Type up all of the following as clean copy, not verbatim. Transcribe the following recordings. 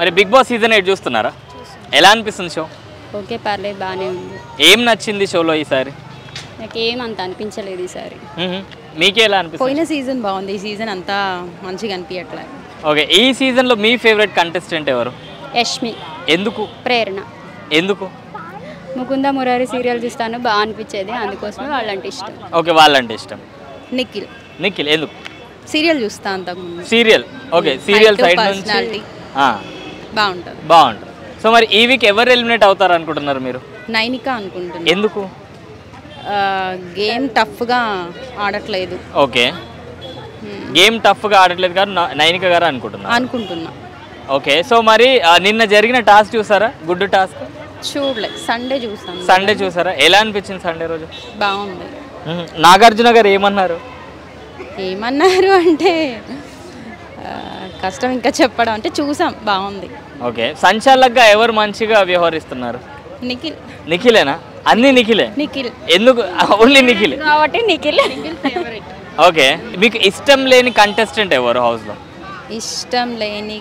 మరి Bigg Boss season 8 చూస్తున్నారా? ఎలా అనిపిస్తుంది షో? ఓకే, పర్లేదు, బాగానే ఉంది. ఏం నచ్చింది షోలో ఈసారి? నాకు ఏం అంత అనిపించలేదు ఈసారి. మీకే ఎలా అనిపిస్తుంది? పోయిన సీజన్ బాగుంది, ఈ సీజన్ అంతా మంచిగా అనిపించట్లేదు. ఓకే, ఈ సీజన్లో మీ ఫేవరెట్ కంటెస్టెంట్ ఎవరు? యష్మి. ఎందుకు? ప్రేరణ. ఎందుకు? ముకుంద మురారి సీరియల్ చూస్తాను, బాగా అనిపించేది, అందుకోసమే వాళ్ళంటే ఇష్టం. ఓకే, వాళ్ళంటే ఇష్టం. నిఖిల్. నిఖిల్ ఎందుకు? సీరియల్ చూస్తా అంతకుముందు. సీరియల్. ఓకే, సీరియల్ సైడ్ నుంచి బాగుంటుంది. బాగుంటుంది. సో మరి ఈ వీక్ ఎవరు ఎలిమినేట్ అవుతారు అనుకుంటున్నారు మీరు? నైనిక అనుకుంటున్నాను. ఎందుకు? గేమ్ టఫ్గా ఆడట్లేదు. ఓకే, గేమ్ టఫ్గా ఆడట్లేదు గారు నైనిక గారు అనుకుంటున్నా. ఓకే, సో మరి నిన్న జరిగిన టాస్క్ చూసారా? గుడ్ టాస్క్ చూడలేదు, సండే చూసాను. సండే చూసారా? ఎలా అనిపించింది సండే రోజు? బాగుంది. నాగార్జున గారు ఏమన్నారు అంటే కష్టం ఇంకా చెప్పడం, అంటే చూసాం, బాగుంది. ఓకే, సంచాలకుగా ఎవరు మంచిగా వ్యవహరిస్తున్నారు? నిఖిల్. నిఖిలేనా? అన్ని నిఖిలే. నిఖిల్ ఎందుకు? ఓన్లీ నిఖిల్ కాబట్టి నిఖిల్. ఓకే, మీకు ఇష్టం లేని కంటెస్టెంట్ ఎవరు హౌస్లో? ఇష్టం లేని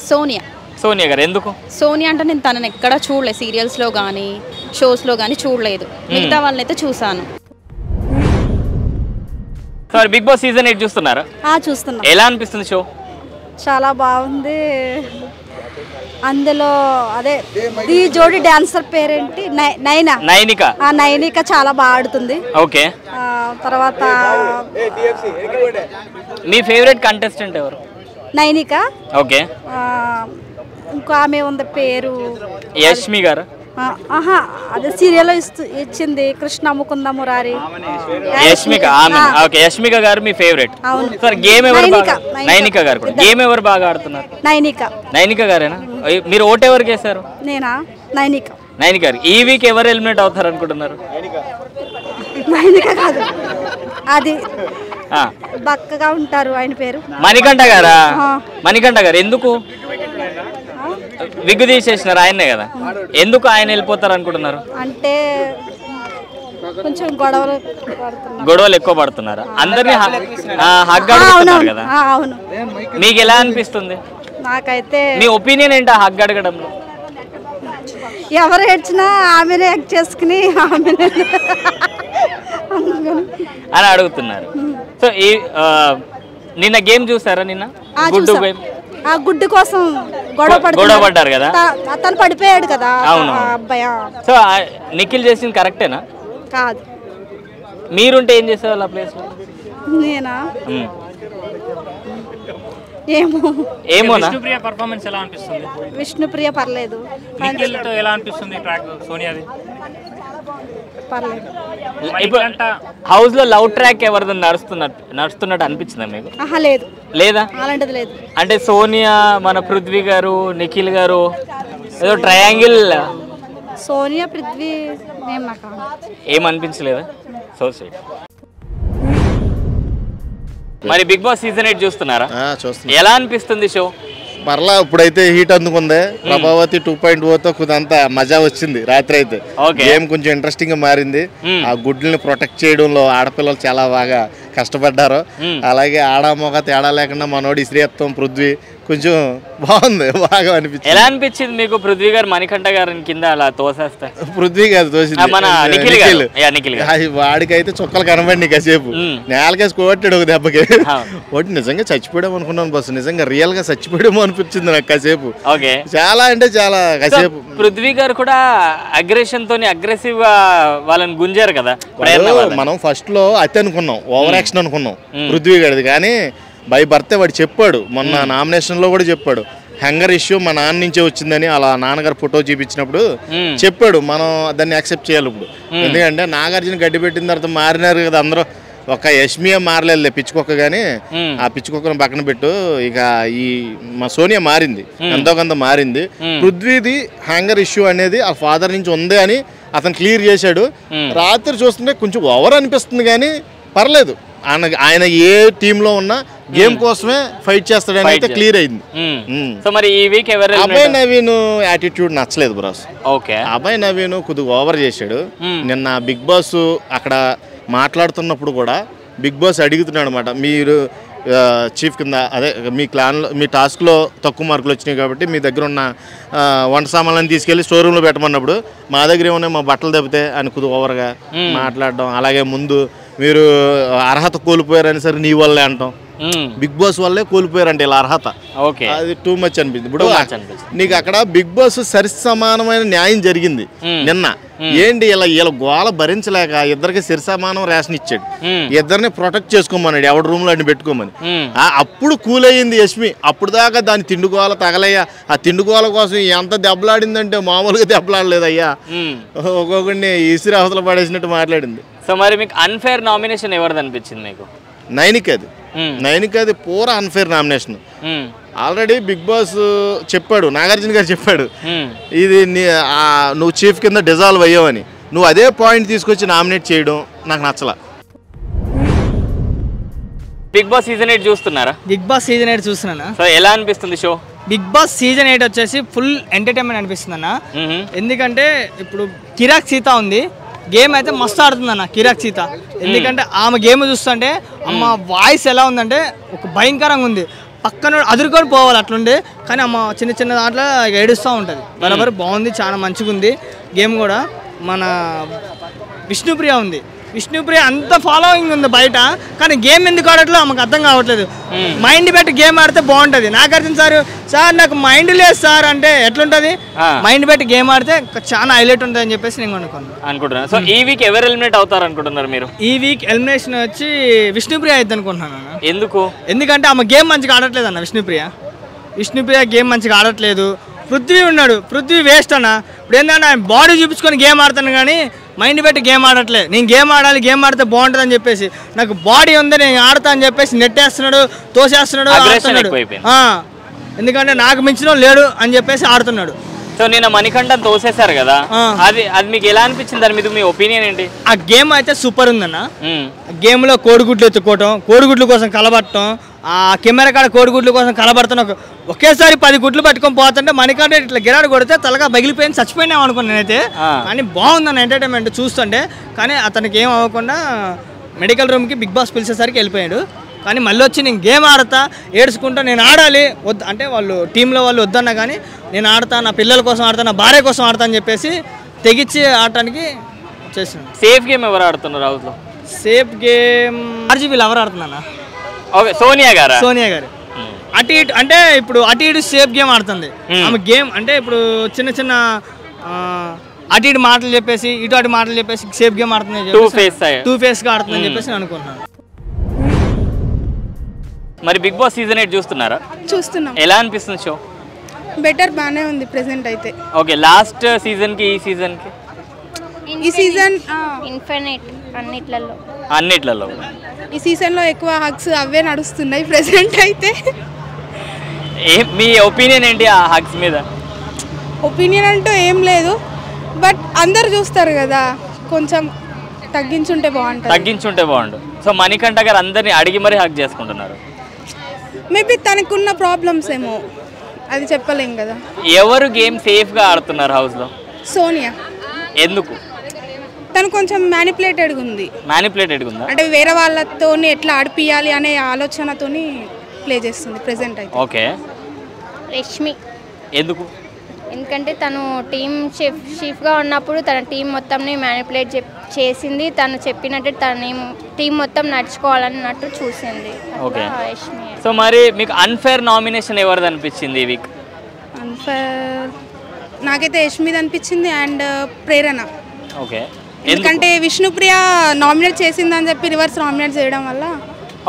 సోనియా. సోనియా గారు ఎందుకు? సోనియా అంటే నేను తనని ఎక్కడా చూడలేదు, సీరియల్స్లో కానీ షోస్లో కానీ చూడలేదు. మిగతా వాళ్ళనైతే చూసాను. సార్, బిగ్ బాస్ సీజన్ 8 చూస్తున్నారా? చూస్తున్నా. ఎలా అనిపిస్తుంది షో? చాలా బాగుంది. అందులో అదే ఈ జోడి డాన్సర్ పేరేంటి? నైనిక. నైనిక చాలా బాగా ఆడుతుంది. ఓకే, తర్వాత మీ ఫేవరెట్ కంటెస్టెంట్ ఎవరు? నైనిక. ఓకే, ఇంకో ఆమె ఉంది పేరు యష్మి గారు. అదే సీరియల్ ఇచ్చింది కృష్ణ ముకుంద మురారి. యష్మిక. ఓకే, యష్మిక గారు మీ ఫేవరెట్. సార్, గేమ్ ఎవరు? నైనిక గారు కూడా. గేమ్ ఎవరు బాగా ఆడుతున్నారు? నైనిక గారేనా? మీరు ఓటు ఎవరికి వేశారు? నేనా? నైనిక. నైనిక గారు. ఈ వీక్ ఎవరు ఎలిమినేట్ అవుతారు అనుకుంటున్నారు? నైనిక కాదు, అది బక్కగా ఉంటారు, ఆయన పేరు మణికంఠ గారా? మణికంఠ గారు ఎందుకు? విగ్గు తీసేసినారు ఆయనే కదా, ఎందుకు ఆయన వెళ్ళిపోతారు అనుకుంటున్నారు? అంటే కొంచెం గొడవలు ఎక్కువ పడుతున్నారు, అందరినీ హగ్ అడుగుతున్నారు కదా. అవును. మీకు ఎలా అనిపిస్తుంది? నాకైతే మీ ఒపీనియన్ ఏంటో హగ్ అడగడంలో? ఎవరు ఏడ్చినా ఆమెనే యాక్ట్ చేసుకుని ఆమెనే అని అడుగుతున్నారు. సో ఈ నిన్న గేమ్ చూసారా? నిన్న గుడ్డు గేమ్, గుడ్డు కోసం గొడవ పడ్డారు కదా, అతను పడిపోయాడు కదా. అవును అబ్బాయి. సో నిఖిల్ చేసింది కరెక్టేనా? కాదు. మీరుంటే ఏం చేసేవాళ్ళు ఆ ప్లేస్ లో? నేనా? ఏమో. విష్ణుప్రియ పర్ఫార్మెన్స్ ఎలా అనిపిస్తుంది? విష్ణుప్రియ పర్లేదు. నిఖిల్తో ఎలా అనిపిస్తుంది ట్రాక్ సోనియాది? పర్లేదు. హౌస్ లో లవ్ ట్రాక్ ఎవరిది నడుస్తున్నట్టు అనిపించిందా మీకు? లేదు. లేదా? అలాంటిది లేదు. అంటే సోనియా, మన పృథ్వీ గారు, నిఖిల్ గారు ఏదో ట్రయాంగిల్. సోనియా, పృథ్వీ ఏమనిపించలేదా? So side. మరి బిగ్ బాస్ సీజన్ 8 చూస్తున్నారా? ఎలా అనిపిస్తుంది షో? మరలా ఇప్పుడైతే హీట్ అందుకుంది. ప్రభావతి 2.0తో కొంత మజా వచ్చింది రాత్రి అయితే. గేమ్ కొంచెం ఇంట్రెస్టింగ్ గా మారింది. ఆ గుడ్లని ప్రొటెక్ట్ చేయడంలో ఆడపిల్లలు చాలా బాగా కష్టపడ్డారు. అలాగే ఆడమొగ తేడా లేకుండా మనోడి శ్రీయత్వం పృథ్వీ కొంచెం బాగుంది, బాగా అనిపించింది. ఎలా అనిపించింది మీకు పృథ్వీ గారు మణికంఠ గారిని కింద అలా తోసేస్తే? పృథ్వీ గారు తోసింది, వాడికైతే చుక్కలు కనబడి కాసేపు నేలకేసి కొట్టాడు ఒక దెబ్బకి. ఒకటి నిజంగా చచ్చిపోయాము అనుకున్నాను బస్సు, నిజంగా రియల్ గా చచ్చిపోయాము అనిపించింది నాకు కాసేపు. చాలా అంటే చాలా కాసేపు. పృథ్వీ గారు కూడా అగ్రెషన్ తోని అగ్రెసివ్ గా వాళ్ళని గుంజారు కదా. మనం ఫస్ట్ లో అతి అనుకున్నాం, ఓవర్ యాక్షన్ అనుకున్నాం పృథ్వీ గారిది. కానీ బై బర్తే వాడు చెప్పాడు, మొన్న నామినేషన్ లో కూడా చెప్పాడు, హంగర్ ఇష్యూ మా నాన్న నుంచే వచ్చిందని. అలా నాన్నగారు ఫోటో చూపించినప్పుడు చెప్పాడు, మనం దాన్ని యాక్సెప్ట్ చేయాలి ఇప్పుడు. ఎందుకంటే నాగార్జున గడ్డి పెట్టిన తర్వాత మారినారు కదా అందరూ, ఒక యష్మియా మారలేదు పిచ్చుకొక్క. కానీ ఆ పిచ్చుకొక్కను పక్కన పెట్టు, ఇక ఈ మా సోనియా మారింది, ఎంతో కొంత మారింది. పృథ్వీది హ్యాంగర్ ఇష్యూ అనేది ఆ ఫాదర్ నుంచి ఉంది అని అతను క్లియర్ చేశాడు. రాత్రి చూస్తుంటే కొంచెం ఓవర్ అనిపిస్తుంది, కానీ పర్లేదు. ఆయన ఏ టీంలో ఉన్నా గేమ్ కోసమే ఫైట్ చేస్తాడని అయితే క్లియర్ అయింది. అభయ్ నవీన్ యాటిట్యూడ్ నచ్చలేదు బ్రాస్. అభయ్ నవీన్ కొద్దిగా ఓవర్ చేశాడు. నిన్న బిగ్ బాస్ అక్కడ మాట్లాడుతున్నప్పుడు కూడా బిగ్ బాస్ అడుగుతున్నాడు అనమాట, మీరు చీఫ్ కింద అదే మీ క్లాన్లో మీ టాస్క్లో తక్కువ మార్కులు వచ్చినాయి కాబట్టి మీ దగ్గర ఉన్న వంట సామాన్లను తీసుకెళ్ళి స్టోర్ రూమ్లో పెట్టమన్నప్పుడు మా దగ్గర ఏమన్నా మా బట్టలు దెబ్బతే అని ఓవర్గా మాట్లాడడం, అలాగే ముందు మీరు అర్హత కోల్పోయారని సరే నీ వల్లే అంటాం, బిగ్ బాస్ వల్లే కోల్పోయారంటే ఇలా అర్హత, అది టూ మచ్ అనిపించింది. ఇప్పుడు నీకు అక్కడ బిగ్ బాస్ సరి సమానమైన న్యాయం జరిగింది నిన్న, ఏంటి ఇలా గోల భరించలేక ఇద్దరికి సరి సమానం రేషన్ ఇచ్చాడు, ఇద్దరిని ప్రొటెక్ట్ చేసుకోమన్నాడు ఎవరి రూమ్ లో అన్ని పెట్టుకోమని. అప్పుడు కూల్ అయ్యింది యష్మి. అప్పుడు దాకా దాని తిండుగోల తగలయ్యా, ఆ తిండుగోల కోసం ఎంత దెబ్బలాడిందంటే మామూలుగా దెబ్బలాడలేదయ్యా, ఒక్కొక్కడిని ఈసిరి అవతల పడేసినట్టు మాట్లాడింది. సో మరి మీకు అన్ఫేర్ నామినేషన్ ఎవరిది అనిపించింది మీకు? నైనికది పూరా unfair nomination. Already Bigg Boss చెప్పాడు, నాగార్జున గారు చెప్పాడు, ఇది నువ్వు చీఫ్ కింద డిజాల్వ్ అయ్యావని. నువ్వు అదే పాయింట్ తీసుకొచ్చి నామినేట్ చేయడం నాకు నచ్చలా. బిగ్ బాస్ సీజన్ 8 చూస్తున్నారా? బిగ్ బాస్ సీజన్ 8 చూస్తున్నానా. సో ఎలా అనిపిస్తుంది షో? బిగ్ బాస్ సీజన్ 8 వచ్చేసి ఫుల్ ఎంటర్టైన్మెంట్ అనిపిస్తుంది అన్న. ఎందుకంటే ఇప్పుడు కిరాక్ సీత ఉంది, గేమ్ అయితే మస్తు ఆడుతుంది అన్న కిరాక్ సీత. ఎందుకంటే ఆమె గేమ్ చూస్తుంటే అమ్మ వాయిస్ ఎలా ఉందంటే ఒక భయంకరంగా ఉంది, పక్కన అదురుకొని పోవాలి అట్లుండే. కానీ అమ్మ చిన్న చిన్న దాంట్లో ఏడుస్తూ ఉంటుంది, బరాబర్ బాగుంది, చాలా మంచిగా ఉంది గేమ్ కూడా. మన విష్ణుప్రియ ఉంది, విష్ణుప్రియ అంత ఫాలోయింగ్ ఉంది బయట, కానీ గేమ్ ఎందుకు ఆడట్లేదు ఆమెకు అర్థం కావట్లేదు. మైండ్ పెట్టి గేమ్ ఆడితే బాగుంటుంది. నాగార్జున సార్ నాకు మైండ్ లేదు సార్ అంటే ఎట్లుంటుంది, మైండ్ పెట్టి గేమ్ ఆడితే చాలా హైలైట్ ఉంటుంది అని చెప్పేసి నేను అనుకుంటున్నాను. సో ఈ వీక్ ఎవరు ఎలిమినేట్ అవుతారు అనుకుంటున్నారు మీరు? ఈ వీక్ ఎలిమినేషన్ వచ్చి విష్ణుప్రియ అయితే అనుకుంటున్నాను. ఎందుకంటే ఆమె గేమ్ మంచిగా ఆడట్లేదు అన్న. విష్ణుప్రియ గేమ్ మంచిగా ఆడట్లేదు. పృథ్వీ ఉన్నాడు, పృథ్వీ వేస్ట్ అన్న. ఇప్పుడు ఏంటంటే ఆయన బాడీ చూపించుకొని గేమ్ ఆడుతాను కానీ మైండ్ పెట్టి గేమ్ ఆడట్లే. నేను గేమ్ ఆడాలి, గేమ్ ఆడితే బాగుంటుంది అని చెప్పేసి, నాకు బాడీ ఉంది నేను ఆడతా అని చెప్పేసి నెట్టేస్తున్నాడు, తోసేస్తున్నాడు, ఆడుతున్నాడు. ఎందుకంటే నాకు మించిన లేడు అని చెప్పేసి ఆడుతున్నాడు. సో నేను మణికంఠ తోసేశారు కదా, అది మీకు ఎలా అనిపించింది? దాని మీద మీ ఒపీనియన్ ఏంటి? ఆ గేమ్ అయితే సూపర్ ఉందన్న. గేమ్ లో కోడిగుడ్లు ఎత్తుకోవటం, కోడిగుడ్ల కోసం కలబట్టడం, ఆ కెమెరా కాడ కోడిగుడ్ల కోసం కలబడుతున్నా ఒకేసారి 10 గుడ్లు పట్టుకొని పోతుంటే మణికంఠ ఇట్లా గిరాడు కొడితే తలగా పగిలిపోయింది, చచ్చిపోయినా అనుకున్నాను నేనైతే. కానీ బాగుందన్న ఎంటర్టైన్మెంట్ చూస్తుంటే. కానీ అతనికి ఏం అవ్వకుండా మెడికల్ రూమ్కి బిగ్ బాస్ పిలిచేసరికి వెళ్ళిపోయాడు. కానీ మళ్ళీ వచ్చి నేను గేమ్ ఆడతా, ఏడ్చుకుంటా, నేను ఆడాలి వద్దు అంటే వాళ్ళు టీంలో వాళ్ళు వద్దన్నా కానీ నేను ఆడతా, నా పిల్లల కోసం ఆడతా, నా భార్య కోసం ఆడతా అని చెప్పేసి తెగించి ఆడటానికి చేసాను. సేఫ్ గేమ్ ఎవరు ఆడుతున్నారు హౌస్లో? సేఫ్ గేమ్ ఆర్జీబీలు ఎవరు ఆడుతున్నా? ఓకే, సోనియా గారు. అటు ఇటు అంటే ఇప్పుడు అటు ఇటు సేఫ్ గేమ్ ఆడుతుంది ఆమె. గేమ్ అంటే ఇప్పుడు చిన్న చిన్న అటు ఇటు మాటలు చెప్పేసి ఇటు అటు మాటలు చెప్పేసి సేఫ్ గేమ్ ఆడుతుంది, టూ ఫేస్ గా ఆడుతుంది అని చెప్పేసి అనుకుంటున్నాను. మరి బిగ్ బాస్ సీజన్ 8 చూస్తున్నారా? చూస్తున్నాం. ఎలా అనిపిస్తుంది షో? బెటర్, బాగానే ఉంది ప్రెసెంట్ అయితే. ఓకే, లాస్ట్ సీజన్ కి ఈ సీజన్ కి ఈ సీజన్ ఇన్ఫినిట్ అన్నిట్లలో ఈ సీజన్ లో ఎక్కువ హగ్స్ అవే నడుస్తున్నాయి ప్రెసెంట్ అయితే. మీ ఒపీనియన్ ఏంటి ఆ హగ్స్ మీద? ఒపీనియన్ అంటూ ఏం లేదు, బట్ అందరు చూస్తారు కదా, కొంచెం తగ్గించుంటే బాగుండు. సో మణికంఠ గారు అందరినీ అడిగి మరీ హగ్ చేసుకుంటున్నారు. మేబీ తనకున్న ప్రాబ్లమ్స్ ఏమో, అది చెప్పలేం కదా. ఎవరు గేమ్ సేఫ్ గా ఆడుతున్నారు హౌస్ లో? సోనియా. ఎందుకు? తను కొంచెం మ్యానిపులేటెడ్గా ఉంది. అంటే వేరే వాళ్ళతో ఎట్లా ఆడిపియాలి అనే ఆలోచనతోని ప్లే చేస్తుంది ప్రెసెంట్ అయితే. ఓకే. రష్మి. ఎందుకు? ఎందుకంటే తను టీమ్ చీఫ్గా ఉన్నప్పుడు తన టీం మొత్తంని మ్యానిపులేట్ చేసింది, తను చెప్పినట్టు తన టీం మొత్తం నడుచుకోవాలన్నట్టు చూసింది. ఓకే. సో మరి మీకు అన్ఫేర్ నామినేషన్ ఎవరిది అనిపించింది ఈ వీక్? అన్ఫేర్ నాకైతే యష్మిది అనిపించింది అండ్ ప్రేరణ. ఓకే. ఎందుకంటే విష్ణుప్రియ నామినేట్ చేసిందని చెప్పి రివర్స్ నామినేట్ చేయడం వల్ల.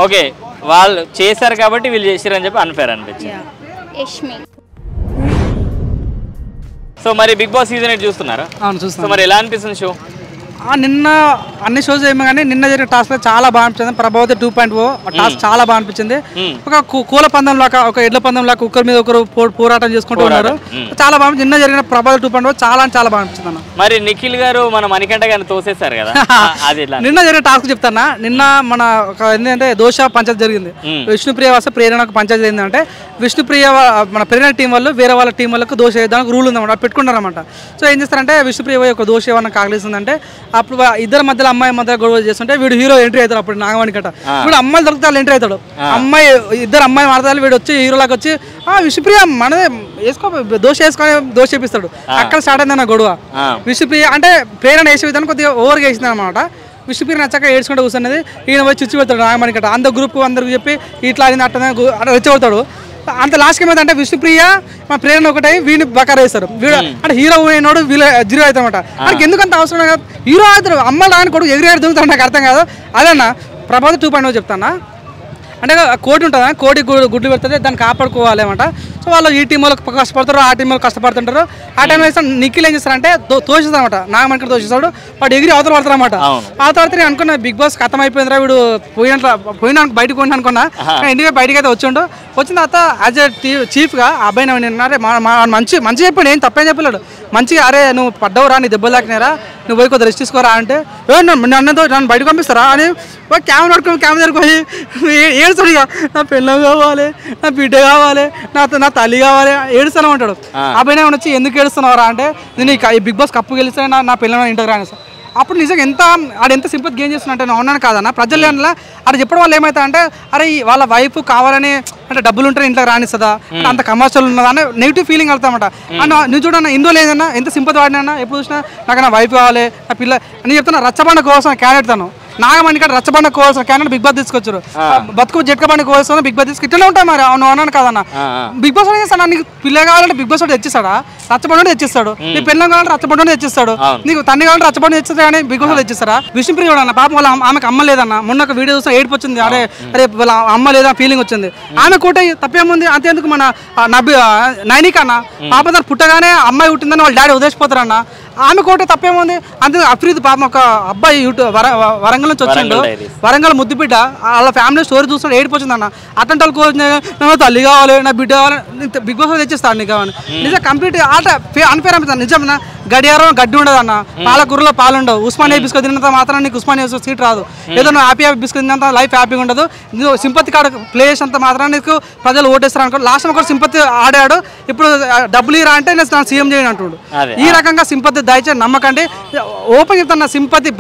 ఓకే, వాళ్ళు చేశారు కాబట్టి వీళ్ళు చేశారని చెప్పి అన్ఫేర్ అనిపించింది. యష్మి. సో మరి బిగ్ బాస్ సీజన్ 8 చూస్తున్నారా? అవును, చూస్తాను. సో మరి ఎలా అనిపిస్తుంది షో? నిన్న అన్ని షోస్ ఏమో కానీ నిన్న జరిగిన టాస్క్ చాలా బాగా అనిపించింది. ప్రభావతి 2.0 టాస్క్ చాలా బాగా అనిపించింది. ఒక కూల పందెం లాగా, ఒక ఎడ్ల పందెం లాగా ఒకరి మీద ఒకరు పోరాటం చేసుకుంటూ ఉన్నారు. చాలా బాగా నిన్న జరిగిన ప్రభావతి 2.0 చాలా బాగా అనిపించింది అన్న. మరి నిఖిల్ గారు మన మణికంఠ గారిని తోసేశారు కదా, నిన్న జరిగిన టాస్క్ చెప్తానా. నిన్న మన ఒక ఏంటంటే దోష పంచాయతీ జరిగింది. విష్ణుప్రియ వస్తే ప్రేరణకు పంచాయతీ ఏంటంటే విష్ణుప్రియ మన ప్రేరణ టీం వాళ్ళు వేరే వాళ్ళ టీం వాళ్ళకు దోష వేయడానికి రూల్ ఉందన్నమాట, పెట్టుకుంటారన్నమాట. సో ఏం చేస్తారంటే విష్ణుప్రియ ఒక దోష ఏమన్నా కాగలిస్తుందంటే అప్పుడు ఇద్దరు మధ్యలో అమ్మాయి మధ్య గొడవ చేస్తుంటే వీడు హీరో ఎంట్రీ అవుతాడు. అప్పుడు నాగమణికట వీడు అమ్మాయిలు దొరికితే వాళ్ళు ఎంట్రీ అవుతాడు. అమ్మాయి ఇద్దరు అమ్మాయి మాట్లాడాలి, వీడు వచ్చి హీరోలాగా వచ్చి విష్ణుప్రియ మనదే వేసుకో దోశ వేసుకొని దోశ చేపిస్తాడు. అక్కడ స్టార్ట్ అయింది నా గొడవ. విష్ణుప్రియ అంటే ప్రేరణ వేసే విధానం కొద్దిగా ఓవర్గా వేసింది అనమాట. విష్ణుప్రియ నచ్చక ఏడ్చుకుంటూ కూర్చున్నది. ఈయన పోయి చుచ్చి పెడతాడు నాగమణికట. అంత గ్రూప్ అందరికి చెప్పి ఇట్లా అయింది అట్లా రెచ్చగొడతాడు. అంత లాస్ట్కి ఏమైందంటే విష్ణుప్రియ మా ప్రేరణ ఒకటై వీడిని బకార వేస్తారు. వీడు అంటే హీరో అయినాడు వీళ్ళు జీరో అవుతాడు అనమాట. ఆయనకి ఎందుకంత అవసరం కాదు, హీరో అవుతాడు అమ్మాయిలు ఆయన కొడుకు ఎగిరి దొరుకుతాడు. నాకు అర్థం కాదు. అదన్నా ప్రభాస్ 2.0 చెప్తానా. అంటే కోడి ఉంటుంది, కోడి గుడ్లు పెడుతుంది, దాన్ని కాపాడుకోవాలి అనమాట. సో వాళ్ళు ఈ టీం వాళ్ళు కష్టపడతారు, ఆ టీం వాళ్ళు కష్టపడుతుంటారు. ఆ టైంలో వేస్తాను నిఖిల్ ఏం చేస్తారంటే తోసేస్తాడు అనమాట. నాగమణికట తోసేస్తాడు, వాడు ఎగిరి అవతల పడతారు అనమాట. ఆ తర్వాత నేను అనుకున్నా బిగ్ బాస్ ఖతం అయిపోయిందిరా, వీడు పోయినా బయటకు పోయినా అనుకున్నా. ఇండియా బయటకి అయితే వచ్చిండు. వచ్చిన తర్వాత యాజ్ ఎ చీఫ్గా అబ్బాయి నిన్నారే మంచి చెప్పాడు, ఏం తప్పేం చెప్పలేడు. మంచిగా అరే నువ్వు పడ్డవురా, నీ దెబ్బలు తాకినారా, నువ్వు పోయి కొద్దిగా రెస్ట్ తీసుకోరా అంటే నన్ను బయటకు పంపిస్తారా అని క్యామెరా పడుకుని కెమెరా దగ్గరికి పోయి ఏడుస్తాడు. ఇక నా పిల్లం కావాలి, నా బిడ్డ కావాలి, నా తల్లి కావాలి ఏడుస్తాను అంటాడు. అబ్బాయి వచ్చి ఎందుకు ఏడుస్తున్నారా అంటే నేను ఈ బిగ్ బాస్ కప్పు గెలిస్తే నా పిల్లలు ఇంటర్ రాని సార్. అప్పుడు నిజంగా ఎంత సింపతి గెయిన్ చేస్తున్నా అంటే నేను ఉన్నాను కాదన్న ప్రజలు అక్కడ చెప్పడం వల్ల ఏమవుతా అంటే అరే వాళ్ళ వైఫ్ కావాలని అంటే డబ్బులు ఉంటే ఇంట్లో రానిస్తుందా, అంత కమర్షియల్ ఉన్నదా అనే నెగిటివ్ ఫీలింగ్ వెళ్తామట. అండ్ నువ్వు చూడన్నా ఇందులో లేదన్నా ఎంత సింపతి వాడినా ఎప్పుడు చూసినా నాకు నా వైఫ్ కావాలి, నా పిల్ల నేను చెప్తున్నా. రచ్చబండ కోసం క్యాండిడేట్ తను నాగమణికట రచ్చబండ కోవాల్సిన క్యాండిడేట్ బిగ్ బాస్ తీసుకొచ్చారు. బతుకు జట్క బండి కోవాల్సిన బిగ్ బాస్ తీసుకు ఇట్లనే ఉంటాయి మరి. అవును అన్నాను కాదన్న. బిగ్ బాస్ చేస్తాడు, నీకు పిల్ల కావాలంటే బిగ్ బాస్ తెచ్చిస్తాడా, రచ్చబండి తెచ్చిస్తాడు. నీ పిల్లలు కావాలంటే రచ్చబండి తెచ్చిస్తాడు, నీకు తండ్రి కావాలంటే రచ్చబండి తెచ్చిస్తా కానీ బిగ్ బాస్ తెచ్చిస్తారా. విష్ణుప్రియ అన్న పాపం వాళ్ళ ఆమెకు అమ్మ లేదన్న. మొన్న ఒక వీడియో చూస్తే ఏడుపు వచ్చింది, అరే అరే వాళ్ళ అమ్మ లేదా ఫీలింగ్ వచ్చింది. ఆమె కూడా తప్పేముంది అంతేందుకు. మన నైనిక అన్న పాప తను పుట్టగానే అమ్మాయి పుట్టిందని వాళ్ళ డాడీ ఉదేశిపోతారన్న. ఆమె కూడా తప్పేముంది అంతే. అఫ్రీద్ పాపం ఒక అబ్బాయి వరంగల్ నుంచి వచ్చిండు, వరంగల్ ముద్దు బిడ్డ, వాళ్ళ ఫ్యామిలీ స్టోరీ చూస్తే ఏడిపోతుంది అన్న. అట్లాంటి వాళ్ళు కోరిన తల్లి కావాలి, నా బిడ్డ కావాలి, బిగ్ బాస్ తెచ్చిస్తాను నీకు కావాలి. నిజం కంప్లీట్ ఆట అన్ఫేర్ అనిపిస్తుంది. నిజం గడియారం గడ్డి ఉండదు అన్న, పాలకూరలో పాలు ఉండవు. ఉస్మానియా బిస్కెట్ తిన్నంత మాత్రం నీకు ఉస్మానియా సీట్ రాదు. ఏదో నువ్వు హ్యాపీ బిస్కెట్ తిన్నంత లైఫ్ హ్యాపీగా ఉండదు. నువ్వు సింపతి కార్డు ప్లే చేసినంత మాత్రం నీకు ప్రజలు ఓటేస్తారు అనుకో. లాస్ట్ ఒకటి సింపతి ఆడాడు, ఇప్పుడు డబ్బులు ఇరా అంటే నేను సీఎం చేయను అంటున్నాడు. ఈ రకంగా సింపతి దయచేసి నమ్మకండి. ఓపెన్ చెప్తాను, సింపతి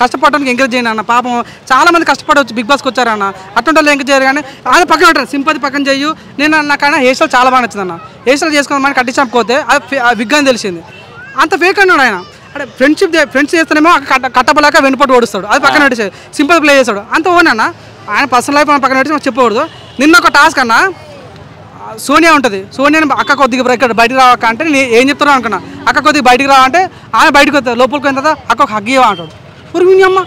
కష్టపడడానికి ఎంకరేజ్ చేయండి అన్న. పాపం చాలా మంది కష్టపడవచ్చు బిగ్ బాస్కి వచ్చారన్న. అటువంటి వాళ్ళు ఎంకరేజ్ చేయరు కానీ ఆయన పక్కన ఉంటారు. సింపతి పక్కన చెయ్యు. నేను నాకైనా హెయిర్ స్టైల్ చాలా బాగా నచ్చింది అన్న. హెయిర్ స్టైల్ చేసుకుని కట్టించకపోతే అది విగ్ అని తెలిసింది. అంత ఫేక్ అన్నాడు ఆయన. అంటే ఫ్రెండ్స్ చేస్తేనేమో కట్టబలాక వెనుపట్టు ఓడిస్తాడు, అది పక్కన పెట్టేసాడు. సింపతి ప్లే చేస్తాడు, అంత ఓన్ అన్న. ఆయన పర్సనల్ లైఫ్ పక్కన పెట్టి మాకు చెప్పకూడదు. నిన్న ఒక టాస్క్ అన్న, సోనియా ఉంటుంది. సోనియాని అక్క కొద్దిగా ఇక్కడ బయటకు రావక్క అంటే నేను ఏం చెప్తున్నాను అనుకున్నా. అక్క కొద్దిగా బయటకు రా అంటే ఆమె బయటకు వస్తుంది. లోపలికి పోయిన తర్వాత అక్క ఒక హగ్ ఇవ్వ అంటాడు. పురుగుని అమ్మ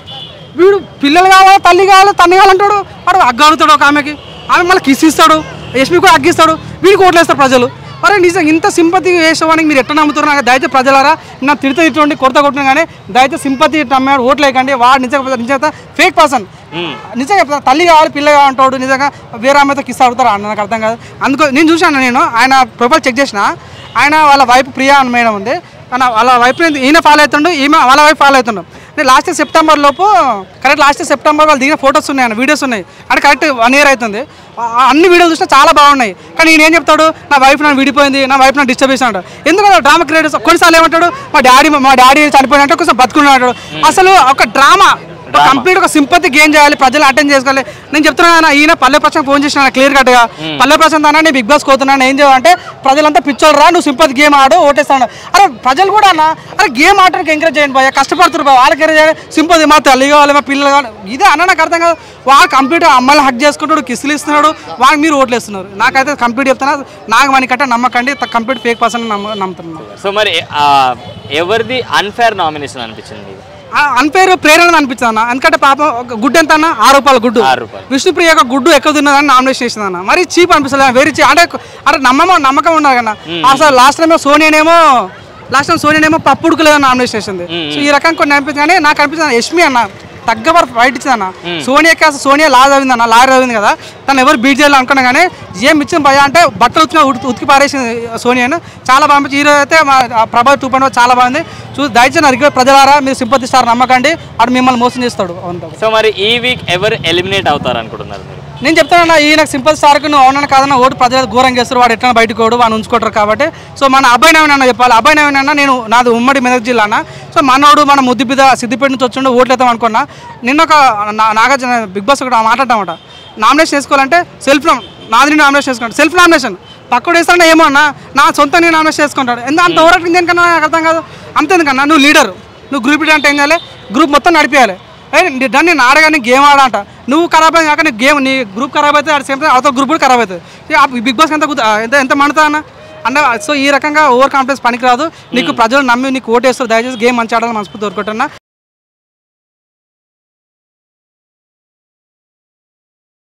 వీడు పిల్లలు కావాలి, తల్లి కావాలి, తల్లి కావాలంటాడు. వాడు హగ్ అడుగుతాడు ఒక ఆమెకి, ఆమె మళ్ళీ కిస్ ఇస్తాడు, యష్మి కూడా హగ్గిస్తాడు. వీడికి ఓట్లేస్తారు ప్రజలు. అరే నిజంగా ఇంత సింపతి వేసేవానికి మీరు ఎట్లా నమ్ముతున్నారు నాకు దయచేసి ప్రజలారా. నా తిడుతూ కొడత కొట్టినా కానీ దయచేసి సింపతి నమ్మాడు ఓట్లు వేయకండి. వాడు నిజంగా ఫేక్ పర్సన్. నిజంగా తల్లి కావాలి, పిల్ల కావాలంటాడు. నిజంగా వేరే ఆమెతో కిస్ అడుగుతారు అన్న, నాకు అర్థం కాదు. అందుకో నేను చూశాను, నేను ఆయన ప్రొఫైల్ చెక్ చేసిన. ఆయన వాళ్ళ వైఫ్ ప్రియా అని మేడం ఉంది, వాళ్ళ వైఫ్ని ఈయన ఫాలో అవుతుండు, ఈమె వాళ్ళ వైఫ్ ఫాలో అవుతుండు. నేను లాస్ట్ సెప్టెంబర్ లోపు లాస్ట్ సెప్టెంబర్ వాళ్ళు దిగిన ఫొటోస్ ఉన్నాయి అన్న, వీడియోస్ ఉన్నాయి. అంటే కరెక్ట్ 1 year అవుతుంది. అన్ని వీడియోలు చూసినా చాలా బాగున్నాయి. కానీ ఈయన ఏం చెప్తాడు, నా వైఫ్ నన్ను విడిపోయింది, నా వైఫ్ నన్ను డిస్టర్బ్ చేసి అంటాడు. ఎందుకంటే డ్రామా క్రియేటర్స్ కొన్నిసార్లు ఏమంటాడు, మా డాడీ చనిపోయినట్టు కొంచెం బతుకున్నాడు. అసలు ఒక డ్రామా కంప్లీట్ ఒక సింపతి గెయిన్ చేయాలి, ప్రజలు అటెండ్ చేసుకోవాలి. నేను చెప్తున్నాను, ఈయన పల్లె ప్రశాంత్ ఫోన్ చేసిన క్లియర్ కట్గా, పల్లె ప్రశాంత్ అన్న నేను బిగ్ బాస్ కోతున్నాను, ఏం చేయాలంటే ప్రజలంతా పిచ్చోళ్ళు రా, నువ్వు సింపతి గేమ్ ఆడు ఓటేస్తాను. అరే ప్రజలు కూడా అన్న, అరే గేమ్ ఆడడానికి ఎంకరేజ్ చేయండి భయ, కష్టపడుతున్నారు బాగా, వాళ్ళకి ఎంకరేజ్ చేయాలి. సింపతి మా తల్లి కావాలి, మా పిల్లలు కావాలి, ఇదే అన్న నాకు అర్థం కాదు. వాడు కంప్లీట్ అమ్మాయిని హక్ చేసుకుంటాడు, కిస్సులు ఇస్తున్నాడు, వాడికి మీరు ఓట్లు ఇస్తున్నారు. నాకైతే కంప్లీట్ చెప్తున్నా, నాగమణికట నమ్మకండి, కంప్లీట్ ఫేక్ పర్సన్ నమ్ముతున్నాను. సో మరి ఎవరిది అన్ఫేర్ నామినేషన్ అనిపించింది? అన్ఫేర్ ప్రేరణ అనిపించింది అన్న. ఎందుకంటే పాపం గుడ్డు ఎంత అన్న, 6 రూపాయల గుడ్డు. విష్ణుప్రియ ఒక గుడ్డు ఎక్కువ తిన్నదని నామినేషన్ చేసింది అన్న. మరి చీప్ అనిపిస్తుంది, వెరీ చీప్. అంటే నమ్మకం ఉన్నారు కన్నా. అసలు లాస్ట్ టైం సోనియానేమో పప్పు ఉడకలేదని నామినేషన్ చేసింది. సో ఈ రకంగా కొన్ని అనిపించింది. కానీ నాకు అనిపించింది యష్మి అన్న తగ్గ వరకు ఫైట్ ఇచ్చింది అన్న. సోనియాకి అసలు సోనియా లాజ్ అయింది అన్న, లారీ అయింది కదా, తను ఎవరు బీట్ చేయాలి అనుకున్నా కానీ ఏం ఇచ్చిన భయ అంటే బట్టలు ఉతికి పారేసింది సోనియాను. చాలా బాగా ఈరోజు అయితే మా ప్రభాస్ 2.0 చాలా బాగుంది. దయచేసి రిక్వెస్ట్ ప్రజలారా, మీరు సింపతి స్టార్ నమ్మకండి, అటు మిమ్మల్ని మోసం చేస్తాడు. సో మరి ఈ వీక్ ఎవరు ఎలిమినేట్ అవుతారు అనుకుంటున్నారు? నేను చెప్తానన్నా ఈయన సింపుల్ స్టార్కి నువ్వు అవునన్నా కాదన్నా ఓటు ప్రజలు ఘోరంగా చేస్తారు, వాడు ఎట్లా బయటకు ఓడు వాడు ఉంచుకుంటారు. కాబట్టి సో మన అబ్బాయి నవీనన్న చెప్పాలి. అబ్బాయి నవీనన్న నేను నాది ఉమ్మడి మెదక్ జిల్లా అన్న. సో మనోడు మన ముద్దుబిద సిద్దిపేట నుంచి వచ్చిండు ఓట్లు వేద్దాం అనుకున్నా. నిన్న ఒక నాగార్జున బిగ్ బాస్ ఒకటి మాట్లాడతామట, నామినేషన్ చేసుకోవాలంటే నాది నామినేషన్ చేసుకుంటాడు. సెల్ఫ్ నామినేషన్ పక్కడు వేస్తాడే ఏమో అన్న, నా సొంత నేను నామినేషన్ చేసుకుంటాడు. ఎందుకు అంత ఓవరాక్టింగ్ దేనికన్నా నాకు అర్థం కాదు. అంతేందుకన్నా నువ్వు లీడర్, నువ్వు గ్రూప్ లీడర్ అంటే ఏం చేయాలి, గ్రూప్ మొత్తం నడిపేయాలి. దాన్ని నేను ఆడగానే గేమ్ ఆడంట, నువ్వు ఖరాబ్ అయింది కాక నీ గేమ్ నీ గ్రూప్ ఖరాబ్ అవుతుంది, అట్ సేమ్ టైం అవతల గ్రూప్ కూడా ఖరాబ్ అవుతుంది. బిగ్ బాస్ ఎంత మండుతా అన్న. సో ఈ రకంగా ఓవర్ కాన్ఫిడెన్స్ పనికిరాదు. నీకు ప్రజలు నమ్మి నీకు ఓటేస్తారు, దయచేసి గేమ్ మంచి ఆడాలని మనస్ఫూర్తి కోరుకుంటున్నా.